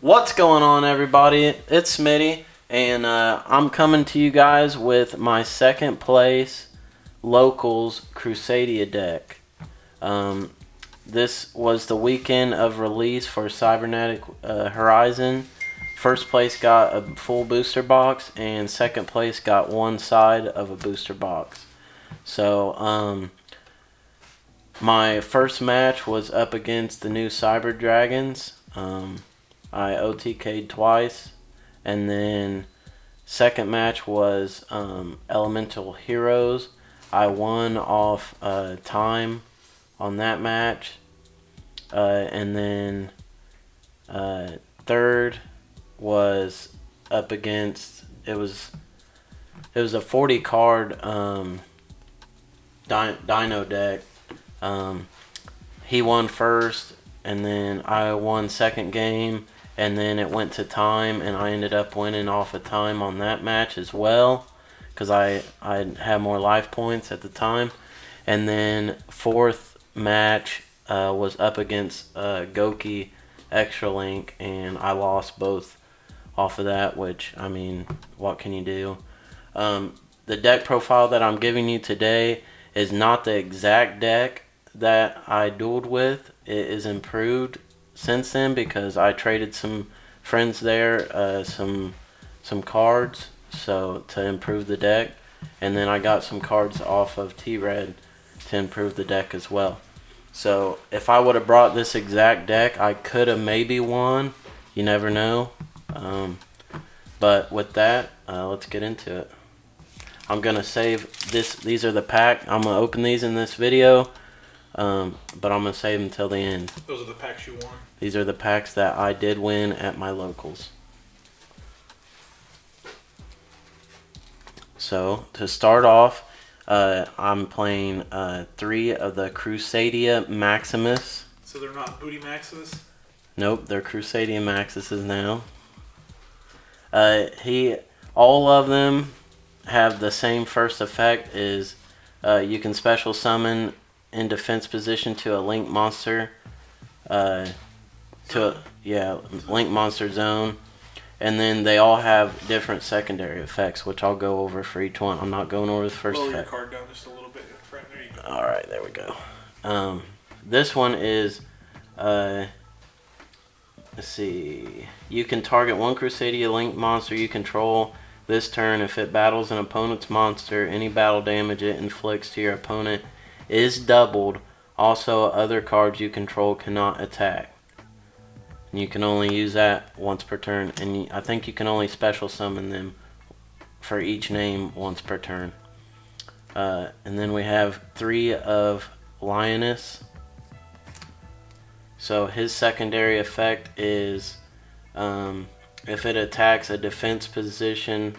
What's going on, everybody? It's Smitty, and I'm coming to you guys with my second place locals CRUSADIA deck. This was the weekend of release for Cybernetic Horizon. First place got a full booster box, and second place got one side of a booster box. So my first match was up against the new Cyber Dragons. I OTK'd twice, and then second match was Elemental Heroes. I won off time on that match, and then third was up against it was a 40 card Dino deck. He won first, and then I won second game. And then it went to time, and I ended up winning off of time on that match as well, because I had more life points at the time. And then fourth match was up against Goki Extra Link, and I lost both off of that, which, I mean, what can you do? The deck profile that I'm giving you today is not the exact deck that I dueled with. It is improved since then, because I traded some friends there some cards to improve the deck, and then I got some cards off of T-Red to improve the deck as well. So if I would have brought this exact deck, I could have maybe won. You never know. But with that, let's get into it. I'm gonna save this. These are the pack. I'm gonna open these in this video. But I'm going to save them until the end. Those are the packs you won? These are the packs that I did win at my locals. So, to start off, I'm playing 3 of the CRUSADIA Maximus. So they're not Booty Maximus? Nope, they're CRUSADIA Maximuses now. All of them have the same first effect, is you can special summon in defense position to a link monster, link monster zone, and then they all have different secondary effects, which I'll go over for each one. I'm not going over the first Lower effect. your card down just a little bit in front. There you go. All right, there we go. This one is, let's see. You can target one CRUSADIA link monster you control this turn. If it battles an opponent's monster, any battle damage it inflicts to your opponent is doubled. Also, other cards you control cannot attack. And you can only use that once per turn, and I think you can only special summon them for each name once per turn. And then we have 3 of Lioness. So his secondary effect is if it attacks a defense position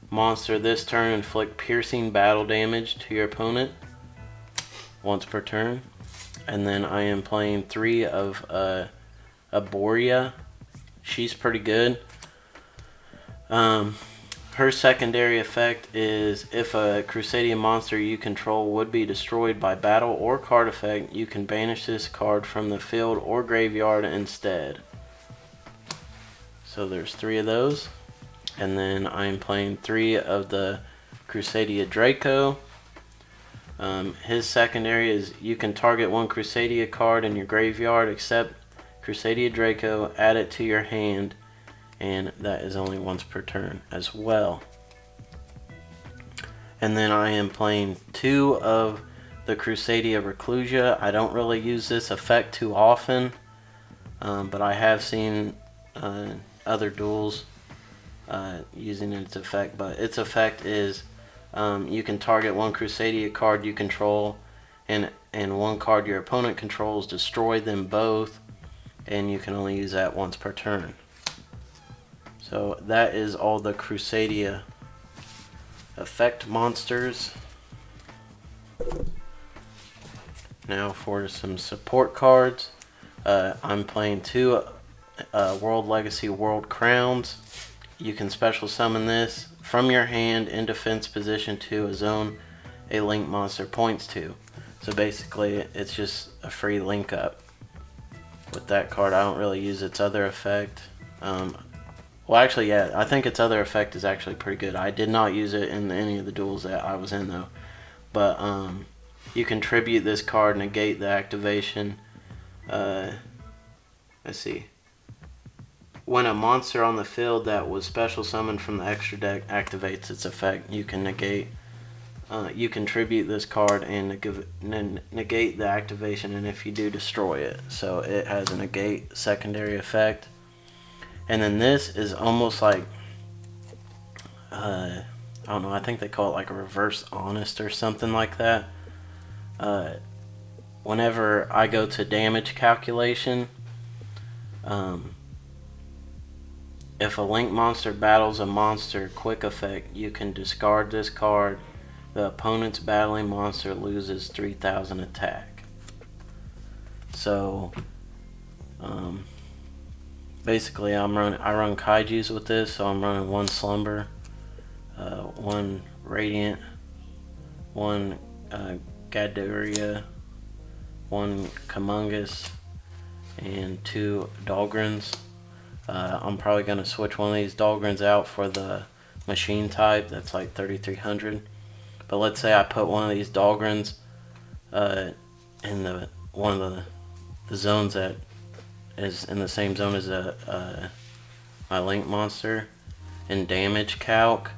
monster this turn, inflict piercing battle damage to your opponent once per turn. And then I am playing 3 of Aboria. She's pretty good. Her secondary effect is if a CRUSADIA monster you control would be destroyed by battle or card effect, you can banish this card from the field or graveyard instead. So there's 3 of those. And then I'm playing 3 of the CRUSADIA Draco. His secondary is you can target one CRUSADIA card in your graveyard except CRUSADIA Draco, add it to your hand, and that is only once per turn as well. And then I am playing 2 of the CRUSADIA Reclusia. I don't really use this effect too often, but I have seen other duels using its effect. But its effect is you can target one CRUSADIA card you control and one card your opponent controls, destroy them both, and you can only use that once per turn. So that is all the CRUSADIA effect monsters. Now for some support cards. I'm playing 2 World Legacy World Crowns. You can special summon this from your hand in defense position to a zone a link monster points to. So basically it's just a free link up. With that card I don't really use its other effect. Well, actually, yeah, I think its other effect is actually pretty good. I did not use it in any of the duels that I was in, though. But you contribute this card, negate the activation. Let's see. When a monster on the field that was special summoned from the extra deck activates its effect, you can negate. You contribute this card and negate the activation, and if you do, destroy it. So it has a negate secondary effect. And then this is almost like, I don't know, I think they call it like a reverse honest or something like that. Whenever I go to damage calculation, if a link monster battles a monster quick effect, you can discard this card. The opponent's battling monster loses 3,000 attack. So, basically, I run kaijus with this. So I'm running 1 Slumber, 1 Radiant, 1 Gaduria, 1 Kamungus, and 2 Dahlgrens. I'm probably going to switch one of these Dahlgrens out for the machine type. That's like 3,300. But let's say I put one of these Dahlgrens in one of the zones that is in the same zone as my link monster in damage calc.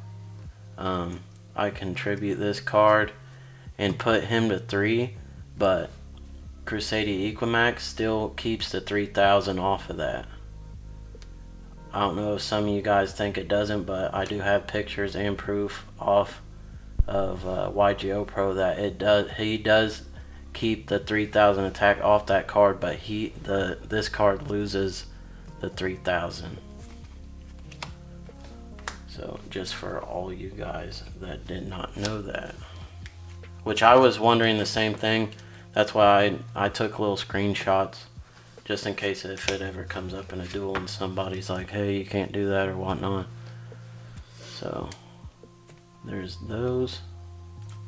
I contribute this card and put him to 3, but CRUSADIA Equimax still keeps the 3,000 off of that. I don't know if some of you guys think it doesn't, but I do have pictures and proof off of YGO Pro that it does. He does keep the 3,000 attack off that card, but this card loses the 3,000. So just for all you guys that did not know that, which I was wondering the same thing. That's why I took little screenshots just in case if it ever comes up in a duel and somebody's like, hey, you can't do that or whatnot. So there's those.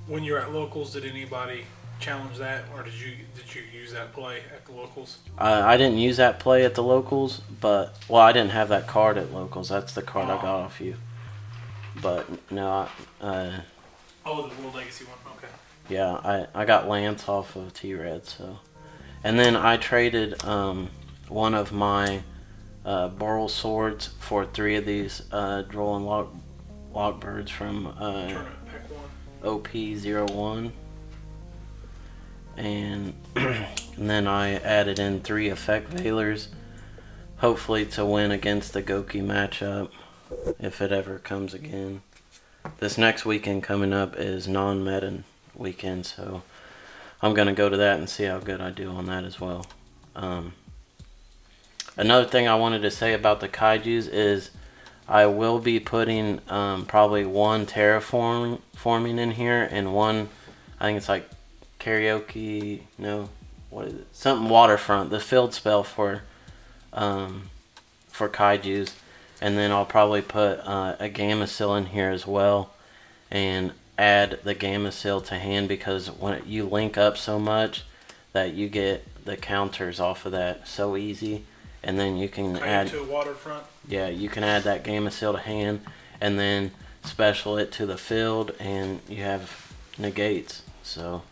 When you're at locals, did anybody challenge that, or did you use that play at the locals? I didn't use that play at the locals, but well, I didn't have that card at locals. That's the card I got off you. But no, oh, the World Legacy one. Okay. Yeah, I got Lance off of T-Red, so. And then I traded one of my Boral swords for 3 of these Droll and Lockbirds from OP01. And, and then I added in 3 Effect Veilers, hopefully to win against the Goki matchup, if it ever comes again. This next weekend coming up is non-meta weekend, so I'm going to go to that and see how good I do on that as well. Another thing I wanted to say about the kaijus is I will be putting probably 1 terraforming in here and 1, I think it's like karaoke, no, what is it? Something waterfront, the field spell for kaijus. And then I'll probably put a Gamma Seal in here as well and add the Gamma Seal to hand, because when you link up so much that you get the counters off of that so easy. And then you can add to waterfront. Yeah, you can add that Gamma Seal to hand and then special it to the field and you have negates. So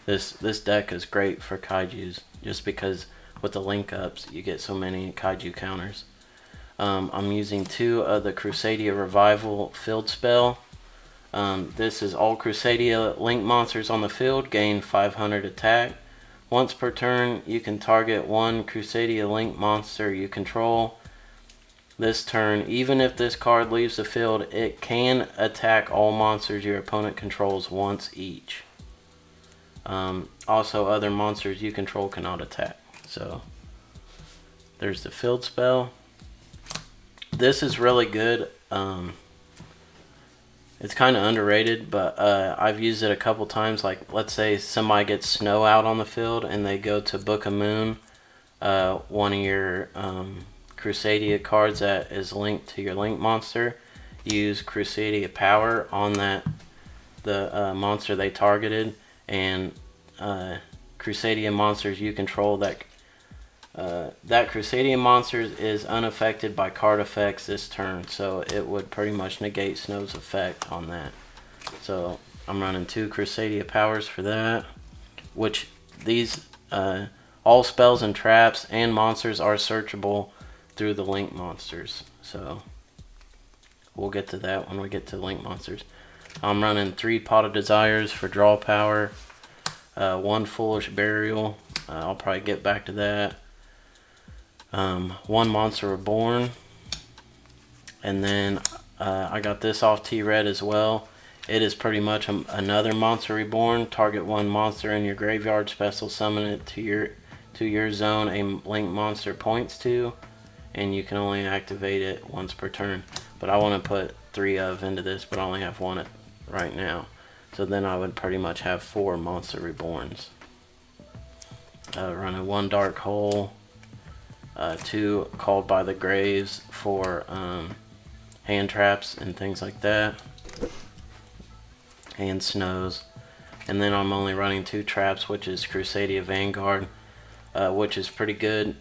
this deck is great for kaijus just because with the link ups you get so many kaiju counters. I'm using 2 of the CRUSADIA Revival field spell. This is all CRUSADIA link monsters on the field gain 500 attack. Once per turn, you can target 1 CRUSADIA link monster you control. This turn, even if this card leaves the field, it can attack all monsters your opponent controls once each. Also, other monsters you control cannot attack. So, there's the field spell. This is really good. It's kind of underrated, but I've used it a couple times. Like, let's say somebody gets snow out on the field and they go to Book of Moon, one of your CRUSADIA cards that is linked to your link monster. Use CRUSADIA Power on the monster they targeted, and CRUSADIA monsters you control that that CRUSADIA monster is unaffected by card effects this turn, so it would pretty much negate Snow's effect on that. So I'm running 2 CRUSADIA powers for that, which these all spells and traps and monsters are searchable through the link monsters. So we'll get to that when we get to link monsters. I'm running 3 Pot of Desires for draw power, 1 Foolish Burial. I'll probably get back to that. 1 Monster Reborn, and then I got this off T-Red as well. It is pretty much another Monster Reborn. Target 1 monster in your graveyard, special summon it to your zone a link monster points to, and you can only activate it once per turn. But I want to put 3 of into this, but I only have 1 right now. So then I would pretty much have 4 Monster Reborns. Running 1 Dark Hole, 2 Called by the Graves for hand traps and things like that, and Snows. And then I'm only running 2 traps, which is CRUSADIA Vanguard, which is pretty good.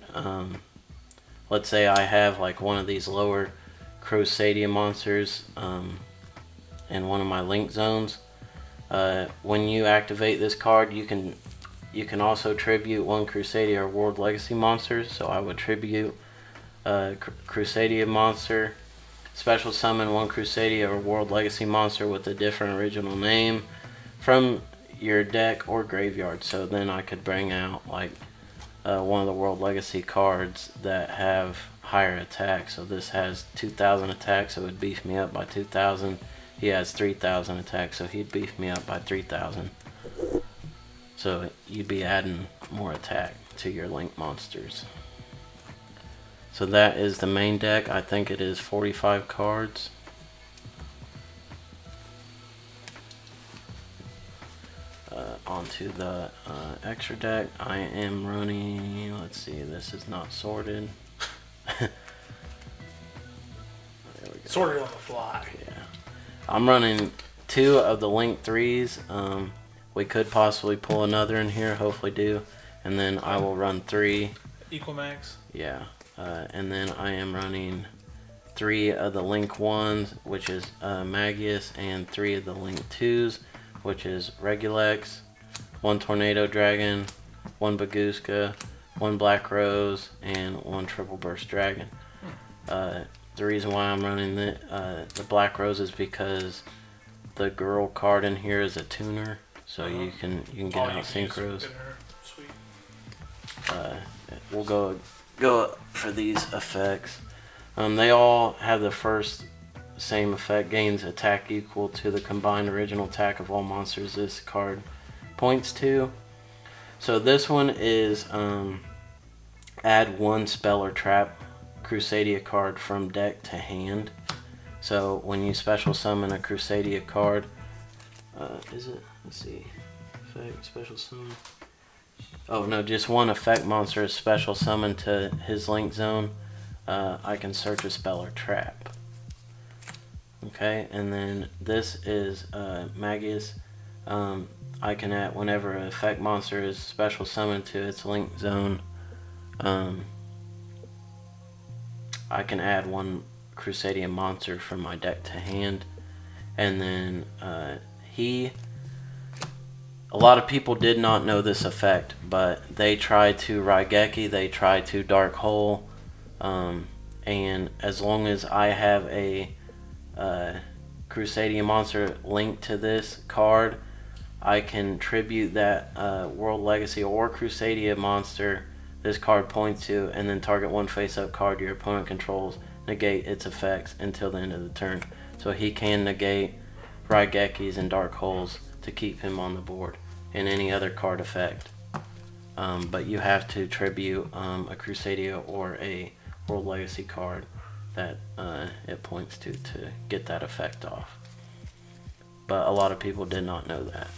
Let's say I have like one of these lower CRUSADIA monsters in one of my link zones. When you activate this card, you can also tribute 1 CRUSADIA or World Legacy monster. So I would tribute CRUSADIA monster, special summon 1 CRUSADIA or World Legacy monster with a different original name from your deck or graveyard. So then I could bring out like one of the World Legacy cards that have higher attack. So this has 2,000 attack, so it would beef me up by 2,000. He has 3,000 attack, so he'd beef me up by 3,000. So you'd be adding more attack to your link monsters. So that is the main deck. I think it is 45 cards. Onto the extra deck. I am running, let's see, this is not sorted. There we go. Sorted on the fly. Yeah. I'm running 2 of the link 3s. We could possibly pull another in here, hopefully do. And then I will run 3. Equal max? Yeah. And then I am running 3 of the link 1s, which is Magius, and 3 of the link 2s, which is Regulex, 1 Tornado Dragon, 1 Baguska, 1 Black Rose, and 1 Triple Burst Dragon. The reason why I'm running the Black Rose is because the girl card in here is a tuner, so you can get out synchros. Sweet. We'll go for these effects. They all have the first same effect, gains attack equal to the combined original attack of all monsters this card points to. So this one is add 1 spell or trap CRUSADIA card from deck to hand. So when you special summon a CRUSADIA card, let's see, effect, special summon. Oh no, just 1 effect monster is special summoned to his link zone. I can search a spell or trap. Okay, and then this is Magius. I can add, whenever an effect monster is special summoned to its link zone, I can add 1 CRUSADIA monster from my deck to hand. And then a lot of people did not know this effect, but they tried to Raigeki, they tried to Dark Hole, and as long as I have a CRUSADIA monster linked to this card, I can tribute that World Legacy or CRUSADIA monster this card points to, and then target 1 face-up card your opponent controls, negate its effects until the end of the turn. So he can negate Raigekis and Dark Holes to keep him on the board, and any other card effect. But you have to tribute a CRUSADIA or a World Legacy card that it points to get that effect off. But a lot of people did not know that.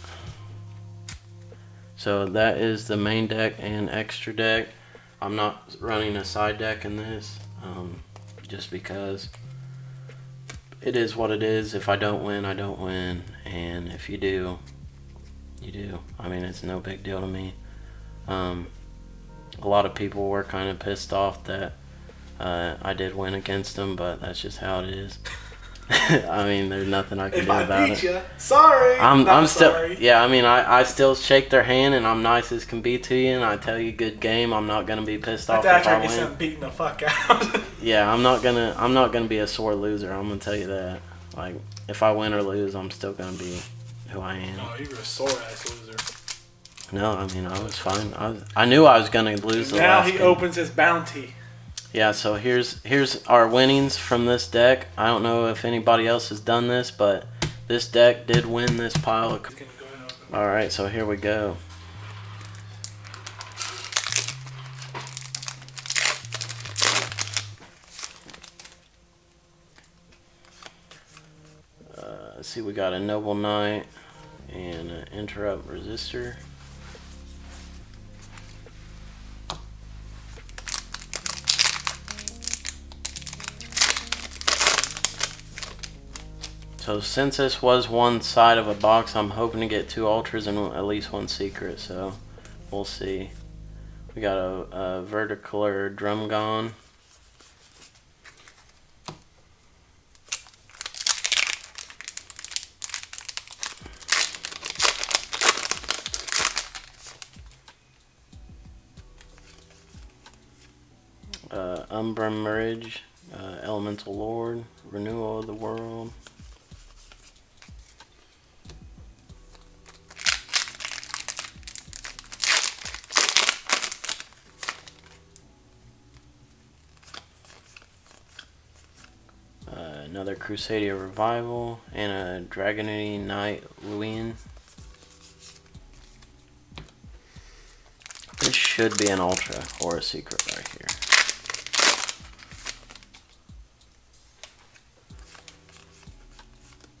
So that is the main deck and extra deck. I'm not running a side deck in this, just because it is what it is. If I don't win, I don't win, and if you do, you do. I mean, it's no big deal to me. a lot of people were kind of pissed off that I did win against them, but that's just how it is. I mean, there's nothing I can do about it. You, sorry. I'm still, sorry. yeah. I mean, I still shake their hand, and I'm nice as can be to you, and I tell you, good game. I'm not gonna be pissed off if I win. Beating the fuck out. Yeah, I'm not gonna be a sore loser. I'm gonna tell you that. Like, if I win or lose, I'm still gonna be who I am. Oh, you were a sore ass loser. No, I mean, I was fine. I knew I was gonna lose the last game. Now he opens his bounty. Yeah, so here's our winnings from this deck. I don't know if anybody else has done this, but this deck did win this pile of... Alright, so here we go. Let's see, we got a Noble Knight and an Interrupt Resistor. So since this was one side of a box, I'm hoping to get 2 ultras and at least 1 secret, so we'll see. We got a Verticaler Drumgon. Umbra Merge, Elemental Lord, Renewal of the World. Another Crusadia Revival, and a Dragonity Knight Luin. This should be an Ultra or a Secret right here.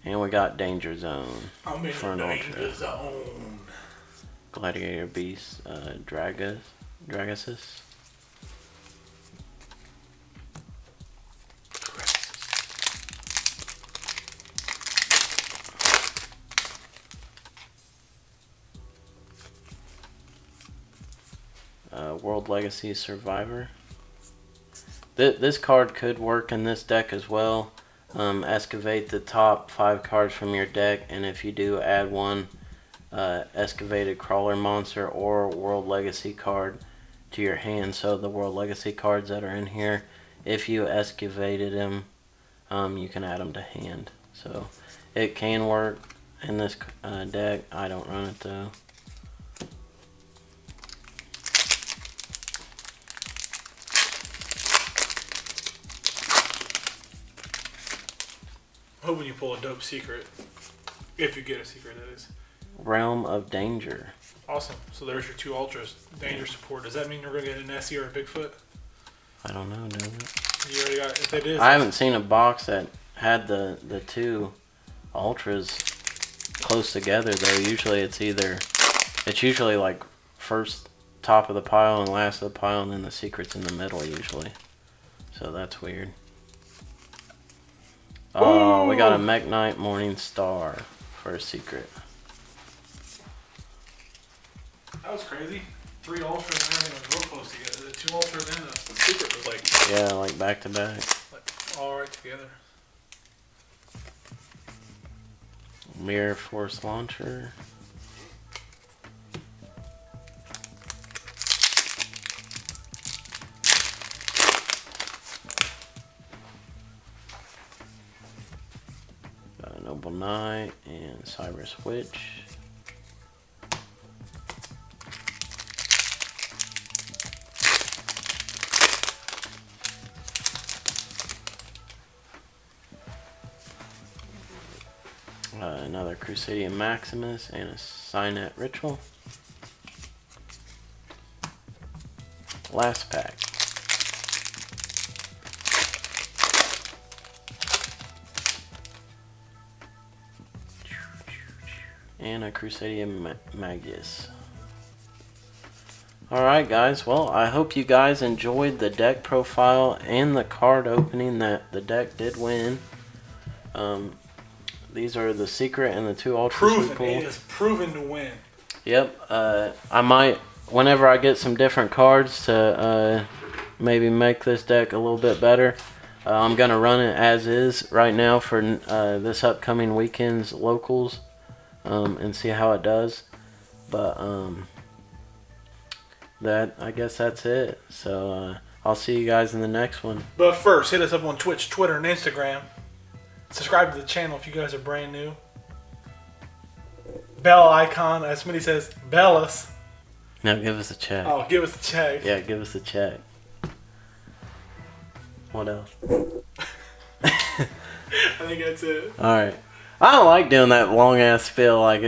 And we got Danger Zone for an Ultra. Zone. Gladiator Beast, Dragasus. World Legacy Survivor. This card could work in this deck as well. Excavate the top 5 cards from your deck, and if you do, add 1 excavated crawler monster or World Legacy card to your hand. So the World Legacy cards that are in here, if you excavated them, you can add them to hand. So it can work in this deck. I don't run it though. Hoping you pull a dope secret. If you get a secret, that is. Realm of Danger. Awesome. So there's your 2 ultras. Danger support. Does that mean we're going to get a Nessie or a Bigfoot? I don't know, does it? You already got, if it is. I haven't seen a box that had the 2 ultras close together though. Usually it's usually like first top of the pile and last of the pile, and then the secret's in the middle usually. So that's weird. Oh, we got a Mech Knight Morning Star for a secret. That was crazy. 3 ultras and everything was real close together. The 2 ultras and the secret was like... Yeah, like back to back. Like all right together. Mirror Force Launcher. Noble Knight and Cyrus Witch. Another Crusadia Maximus and a Signet Ritual. Last pack. And a Crusadia Magus. Alright guys, well I hope you guys enjoyed the deck profile and the card opening that the deck did win. These are the secret and the 2 ultras we pulled. It is proven to win. Yep, I might whenever I get some different cards to maybe make this deck a little bit better, I'm going to run it as is right now for this upcoming weekend's locals and see how it does. But I guess that's it. So I'll see you guys in the next one. But first, hit us up on Twitch, Twitter, and Instagram. Subscribe to the channel if you guys are brand new. Bell icon, as Smitty says, bell us. Now give us a check. Oh, give us a check. Yeah, give us a check. What else? I think that's it. Alright. I don't like doing that long ass spiel. Like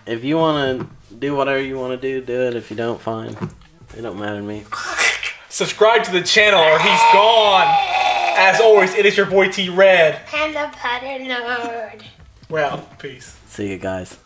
if you want to do whatever you want to do it. If you don't, fine. It don't matter to me. Subscribe to the channel or he's gone. As always, it is your boy T Red. And the Putter Nerd. We're out. Peace. See you guys.